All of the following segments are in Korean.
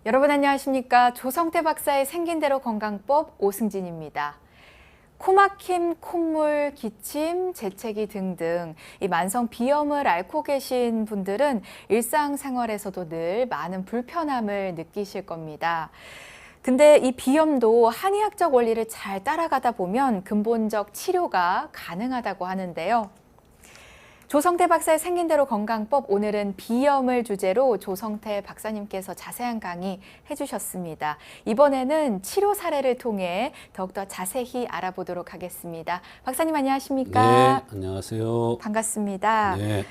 여러분 안녕하십니까? 조성태 박사의 생긴 대로 건강법 오승진입니다. 코막힘, 콧물, 기침, 재채기 등등 이 만성 비염을 앓고 계신 분들은 일상생활에서도 늘 많은 불편함을 느끼실 겁니다. 근데 이 비염도 한의학적 원리를 잘 따라가다 보면 근본적 치료가 가능하다고 하는데요. 조성태 박사의 생긴 대로 건강법, 오늘은 비염을 주제로 조성태 박사님께서 자세한 강의 해주셨습니다. 이번에는 치료 사례를 통해 더욱더 자세히 알아보도록 하겠습니다. 박사님 안녕하십니까? 네, 안녕하세요. 반갑습니다. 네,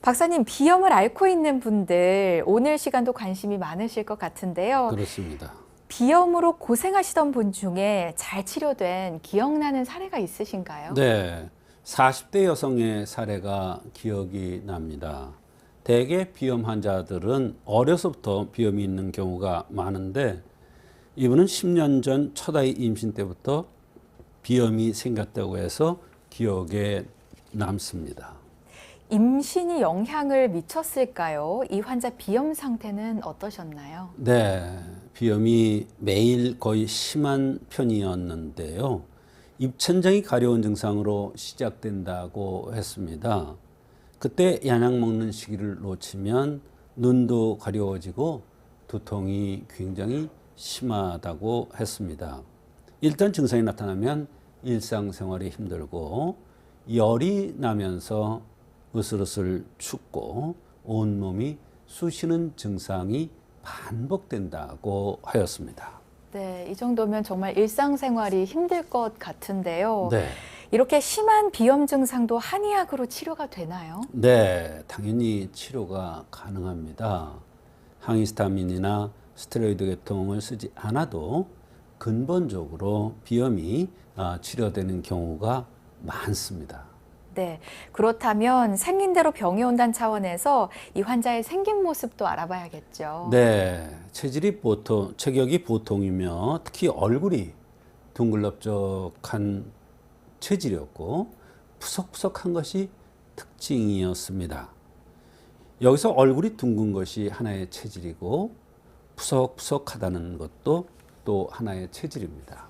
박사님, 비염을 앓고 있는 분들 오늘 시간도 관심이 많으실 것 같은데요. 그렇습니다. 비염으로 고생하시던 분 중에 잘 치료된 기억나는 사례가 있으신가요? 네, 40대 여성의 사례가 기억이 납니다. 대개 비염 환자들은 어려서부터 비염이 있는 경우가 많은데 이분은 10년 전 첫 아이 임신 때부터 비염이 생겼다고 해서 기억에 남습니다. 임신이 영향을 미쳤을까요? 이 환자 비염 상태는 어떠셨나요? 네, 비염이 매일 거의 심한 편이었는데요. 입천장이 가려운 증상으로 시작된다고 했습니다. 그때 약약 먹는 시기를 놓치면 눈도 가려워지고 두통이 굉장히 심하다고 했습니다. 일단 증상이 나타나면 일상생활이 힘들고 열이 나면서 으슬으슬 춥고 온몸이 쑤시는 증상이 반복된다고 하였습니다. 네, 이 정도면 정말 일상생활이 힘들 것 같은데요. 네. 이렇게 심한 비염 증상도 한의학으로 치료가 되나요? 네, 당연히 치료가 가능합니다. 항히스타민이나 스테로이드 계통을 쓰지 않아도 근본적으로 비염이 치료되는 경우가 많습니다. 네, 그렇다면 생긴 대로 병이 온다는 차원에서 이 환자의 생긴 모습도 알아봐야겠죠. 네, 체격이 보통이며 특히 얼굴이 둥글럽적한 체질이었고 푸석푸석한 것이 특징이었습니다. 여기서 얼굴이 둥근 것이 하나의 체질이고 푸석푸석하다는 것도 또 하나의 체질입니다.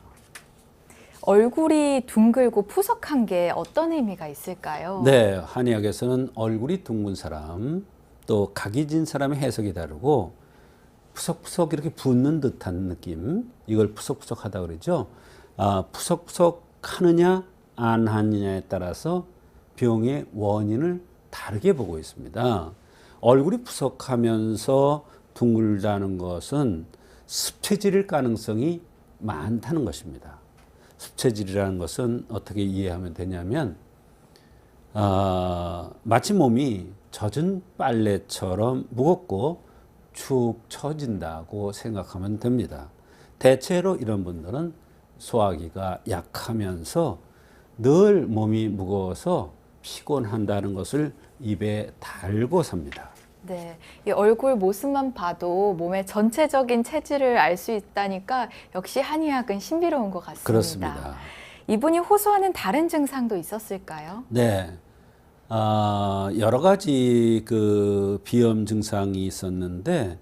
얼굴이 둥글고 푸석한 게 어떤 의미가 있을까요? 네, 한의학에서는 얼굴이 둥근 사람, 또 각이 진 사람의 해석이 다르고 푸석푸석 이렇게 붓는 듯한 느낌, 이걸 푸석푸석하다 그러죠. 푸석푸석 하느냐 안 하느냐에 따라서 병의 원인을 다르게 보고 있습니다. 얼굴이 푸석하면서 둥글다는 것은 습체질일 가능성이 많다는 것입니다. 습체질이라는 것은 어떻게 이해하면 되냐면 마치 몸이 젖은 빨래처럼 무겁고 축 처진다고 생각하면 됩니다. 대체로 이런 분들은 소화기가 약하면서 늘 몸이 무거워서 피곤한다는 것을 입에 달고 삽니다. 네, 이 얼굴 모습만 봐도 몸의 전체적인 체질을 알 수 있다니까 역시 한의학은 신비로운 것 같습니다. 그렇습니다. 이분이 호소하는 다른 증상도 있었을까요? 네. 여러 가지 그 비염 증상이 있었는데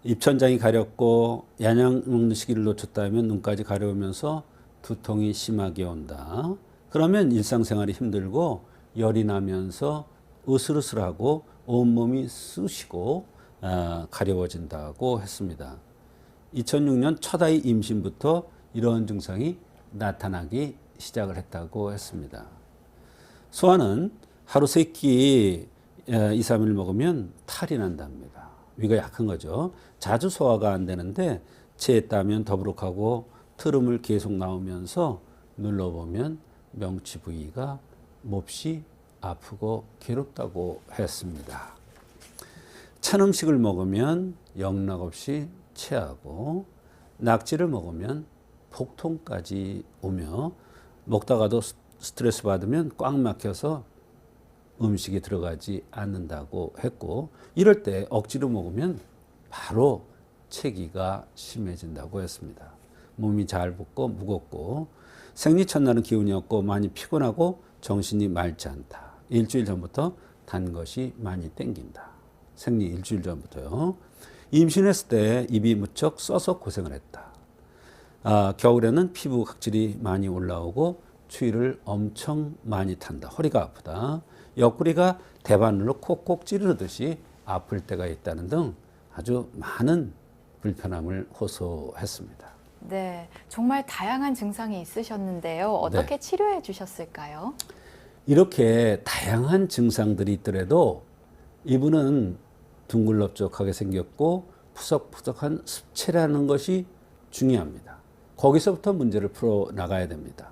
입천장이 가렵고 약약 먹는 시기를 놓쳤다면 눈까지 가려우면서 두통이 심하게 온다. 그러면 일상생활이 힘들고 열이 나면서 으슬으슬하고 온몸이 쑤시고 가려워진다고 했습니다. 2006년 첫 아이 임신부터 이런 증상이 나타나기 시작을 했다고 했습니다. 소화는 하루 3끼 2, 3일 먹으면 탈이 난답니다. 위가 약한 거죠. 자주 소화가 안 되는데 체했다면 더부룩하고 트름을 계속 나오면서 눌러보면 명치 부위가 몹시 아프고 괴롭다고 했습니다. 찬 음식을 먹으면 영락없이 체하고 낙지를 먹으면 복통까지 오며 먹다가도 스트레스 받으면 꽉 막혀서 음식이 들어가지 않는다고 했고 이럴 때 억지로 먹으면 바로 체기가 심해진다고 했습니다. 몸이 잘 붓고 무겁고 생리 첫날은 기운이 없고 많이 피곤하고 정신이 맑지 않다. 일주일 전부터 단 것이 많이 땡긴다. 생리 일주일 전부터요. 임신했을 때 입이 무척 써서 고생을 했다. 겨울에는 피부 각질이 많이 올라오고 추위를 엄청 많이 탄다. 허리가 아프다. 옆구리가 대바늘로 콕콕 찌르듯이 아플 때가 있다는 등 아주 많은 불편함을 호소했습니다. 네, 정말 다양한 증상이 있으셨는데요. 어떻게 치료해 주셨을까요? 이렇게 다양한 증상들이 있더라도 이분은 둥글럽적하게 생겼고 푸석푸석한 습체라는 것이 중요합니다. 거기서부터 문제를 풀어 나가야 됩니다.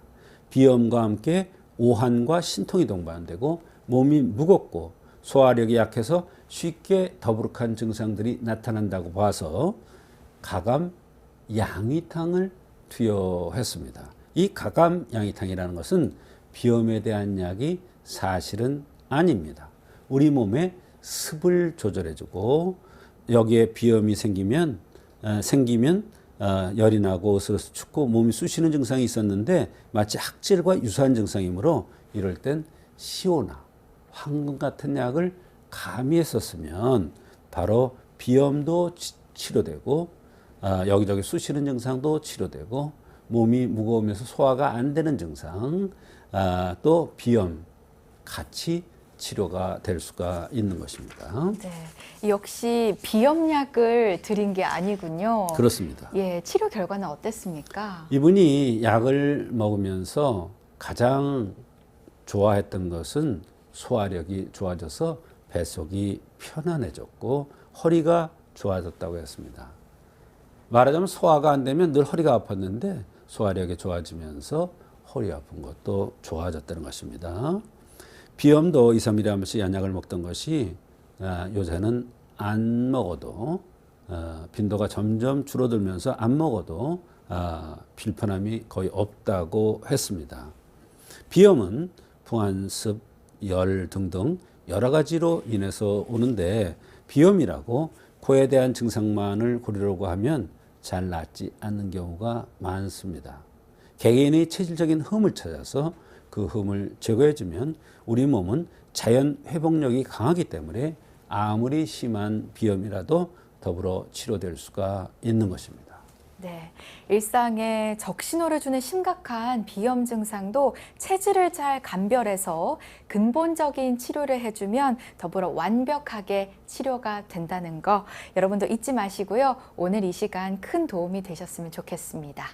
비염과 함께 오한과 신통이 동반되고 몸이 무겁고 소화력이 약해서 쉽게 더부룩한 증상들이 나타난다고 봐서 가감 양위탕을 투여했습니다. 이 가감 양위탕이라는 것은 비염에 대한 약이 사실은 아닙니다. 우리 몸에 습을 조절해주고 여기에 비염이 생기면 열이 나고 으스러서 춥고 몸이 쑤시는 증상이 있었는데 마치 학질과 유사한 증상이므로 이럴 땐 시오나 황금 같은 약을 가미했었으면 바로 비염도 치료되고 여기저기 쑤시는 증상도 치료되고 몸이 무거우면서 소화가 안 되는 증상 또 비염 같이 치료가 될 수가 있는 것입니다. 네, 역시 비염약을 드린 게 아니군요. 그렇습니다. 예, 치료 결과는 어땠습니까? 이분이 약을 먹으면서 가장 좋아했던 것은 소화력이 좋아져서 뱃속이 편안해졌고 허리가 좋아졌다고 했습니다. 말하자면 소화가 안 되면 늘 허리가 아팠는데 소화력이 좋아지면서 허리 아픈 것도 좋아졌다는 것입니다. 비염도 2, 3일에 한 번씩 약을 먹던 것이 요새는 안 먹어도 빈도가 점점 줄어들면서 안 먹어도 불편함이 거의 없다고 했습니다. 비염은 풍한습, 열 등등 여러 가지로 인해서 오는데 비염이라고 코에 대한 증상만을 고르려고 하면 잘 낫지 않는 경우가 많습니다. 개개인의 체질적인 흠을 찾아서 그 흠을 제거해주면 우리 몸은 자연 회복력이 강하기 때문에 아무리 심한 비염이라도 더불어 치료될 수가 있는 것입니다. 네, 일상에 적신호를 주는 심각한 비염 증상도 체질을 잘 감별해서 근본적인 치료를 해주면 더불어 완벽하게 치료가 된다는 거 여러분도 잊지 마시고요. 오늘 이 시간 큰 도움이 되셨으면 좋겠습니다.